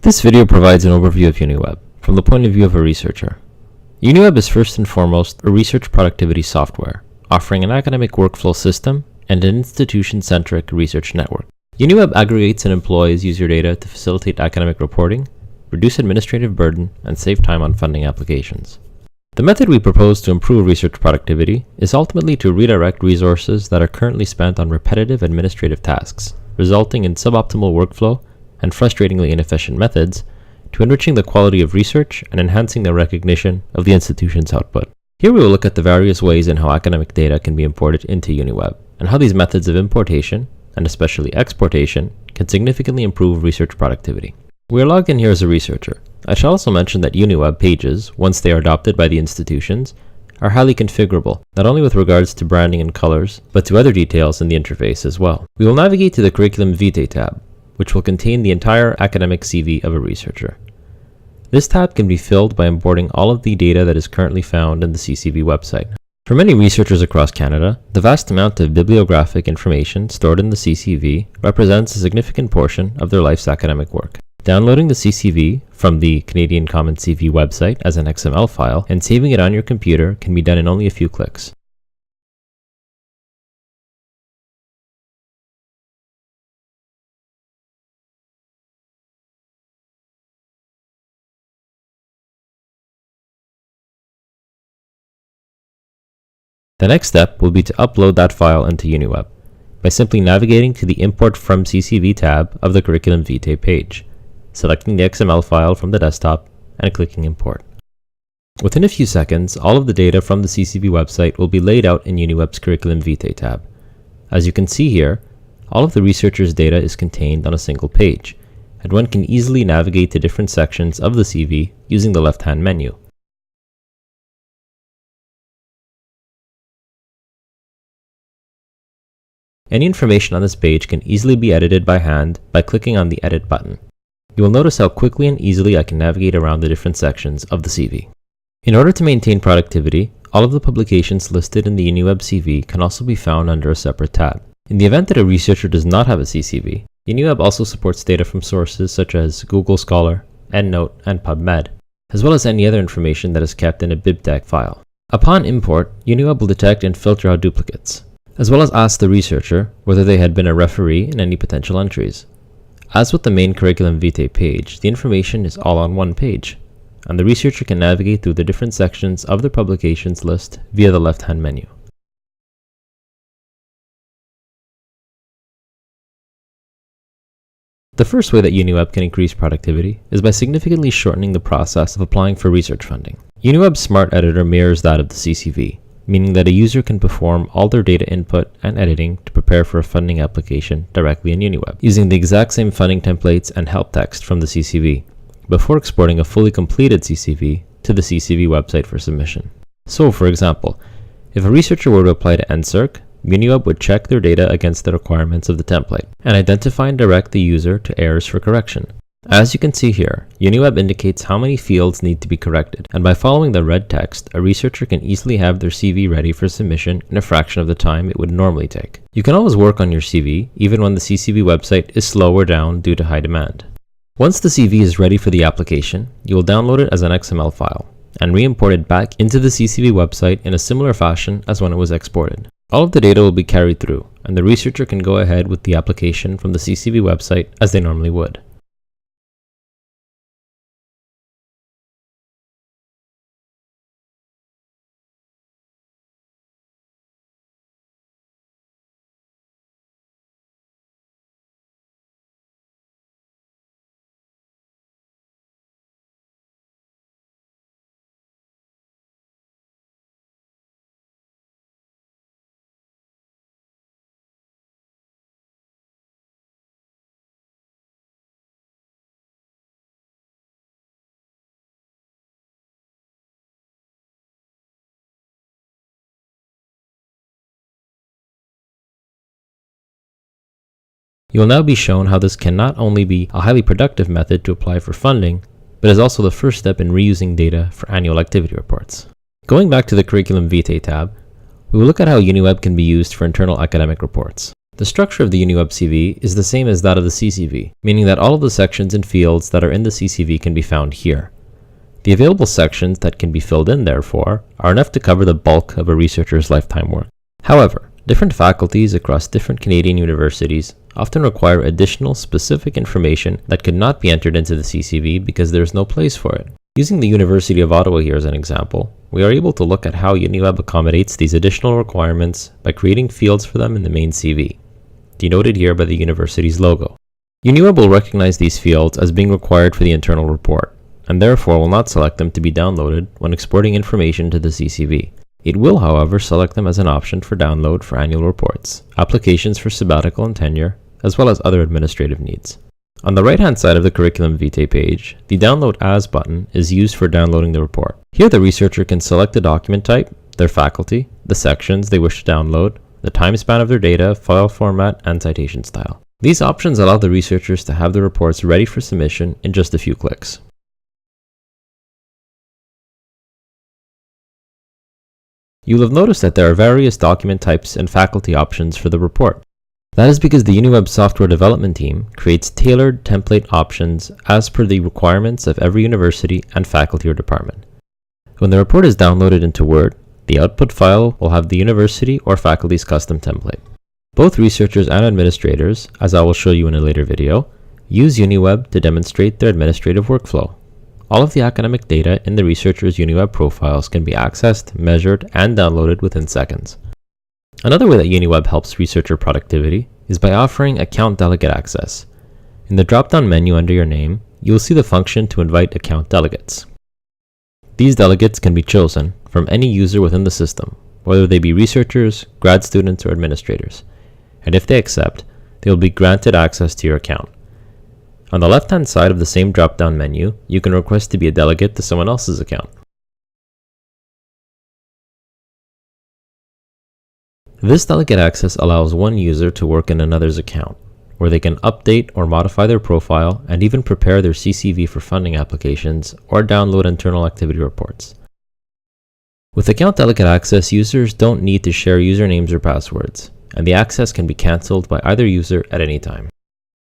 This video provides an overview of UNIWeb from the point of view of a researcher. UNIWeb is first and foremost a research productivity software, offering an academic workflow system and an institution-centric research network. UNIWeb aggregates and employs user data to facilitate academic reporting, reduce administrative burden, and save time on funding applications. The method we propose to improve research productivity is ultimately to redirect resources that are currently spent on repetitive administrative tasks, resulting in suboptimal workflow and frustratingly inefficient methods, to enriching the quality of research and enhancing the recognition of the institution's output. Here we will look at the various ways in how academic data can be imported into UNIWeb, and how these methods of importation, and especially exportation, can significantly improve research productivity. We are logged in here as a researcher. I shall also mention that UNIWeb pages, once they are adopted by the institutions, are highly configurable, not only with regards to branding and colors, but to other details in the interface as well. We will navigate to the Curriculum Vitae tab, which will contain the entire academic CV of a researcher. This tab can be filled by importing all of the data that is currently found in the CCV website. For many researchers across Canada, the vast amount of bibliographic information stored in the CCV represents a significant portion of their life's academic work. Downloading the CCV from the Canadian Commons CV website as an XML file and saving it on your computer can be done in only a few clicks. The next step will be to upload that file into UNIWeb by simply navigating to the Import from CCV tab of the Curriculum Vitae page, selecting the XML file from the desktop and clicking Import. Within a few seconds, all of the data from the CCV website will be laid out in UNIWeb's Curriculum Vitae tab. As you can see here, all of the researcher's data is contained on a single page, and one can easily navigate to different sections of the CV using the left-hand menu. Any information on this page can easily be edited by hand by clicking on the Edit button. You will notice how quickly and easily I can navigate around the different sections of the CV. In order to maintain productivity, all of the publications listed in the UNIWeb CV can also be found under a separate tab. In the event that a researcher does not have a CCV, UNIWeb also supports data from sources such as Google Scholar, EndNote, and PubMed, as well as any other information that is kept in a BibTeX file. Upon import, UNIWeb will detect and filter out duplicates, as well as ask the researcher whether they had been a referee in any potential entries. As with the main Curriculum Vitae page, the information is all on one page, and the researcher can navigate through the different sections of the publications list via the left-hand menu. The first way that UNIWeb can increase productivity is by significantly shortening the process of applying for research funding. UNIWeb's Smart Editor mirrors that of the CCV, meaning that a user can perform all their data input and editing to prepare for a funding application directly in UNIWeb, using the exact same funding templates and help text from the CCV, before exporting a fully completed CCV to the CCV website for submission. So, for example, if a researcher were to apply to NSERC, UNIWeb would check their data against the requirements of the template, and identify and direct the user to errors for correction. As you can see here, UNIWeb indicates how many fields need to be corrected, and by following the red text, a researcher can easily have their CV ready for submission in a fraction of the time it would normally take. You can always work on your CV, even when the CCV website is slow or down due to high demand. Once the CV is ready for the application, you will download it as an XML file, and re-import it back into the CCV website in a similar fashion as when it was exported. All of the data will be carried through, and the researcher can go ahead with the application from the CCV website as they normally would. You will now be shown how this can not only be a highly productive method to apply for funding, but is also the first step in reusing data for annual activity reports. Going back to the Curriculum Vitae tab, we will look at how UNIWeb can be used for internal academic reports. The structure of the UNIWeb CV is the same as that of the CCV, meaning that all of the sections and fields that are in the CCV can be found here. The available sections that can be filled in, therefore, are enough to cover the bulk of a researcher's lifetime work. However, different faculties across different Canadian universities often require additional specific information that could not be entered into the CCV because there is no place for it. Using the University of Ottawa here as an example, we are able to look at how UNIWeb accommodates these additional requirements by creating fields for them in the main CV, denoted here by the university's logo. UNIWeb will recognize these fields as being required for the internal report, and therefore will not select them to be downloaded when exporting information to the CCV. It will, however, select them as an option for download for annual reports, applications for sabbatical and tenure, as well as other administrative needs. On the right-hand side of the Curriculum Vitae page, the Download As button is used for downloading the report. Here the researcher can select the document type, their faculty, the sections they wish to download, the time span of their data, file format, and citation style. These options allow the researchers to have the reports ready for submission in just a few clicks. You'll have noticed that there are various document types and faculty options for the report. That is because the UNIWeb software development team creates tailored template options as per the requirements of every university and faculty or department. When the report is downloaded into Word, the output file will have the university or faculty's custom template. Both researchers and administrators, as I will show you in a later video, use UNIWeb to demonstrate their administrative workflow. All of the academic data in the researcher's UNIWeb profiles can be accessed, measured, and downloaded within seconds. Another way that UNIWeb helps researcher productivity is by offering account delegate access. In the drop-down menu under your name, you will see the function to invite account delegates. These delegates can be chosen from any user within the system, whether they be researchers, grad students, or administrators. And if they accept, they will be granted access to your account. On the left-hand side of the same drop-down menu, you can request to be a delegate to someone else's account. This delegate access allows one user to work in another's account, where they can update or modify their profile and even prepare their CCV for funding applications or download internal activity reports. With account delegate access, users don't need to share usernames or passwords, and the access can be cancelled by either user at any time.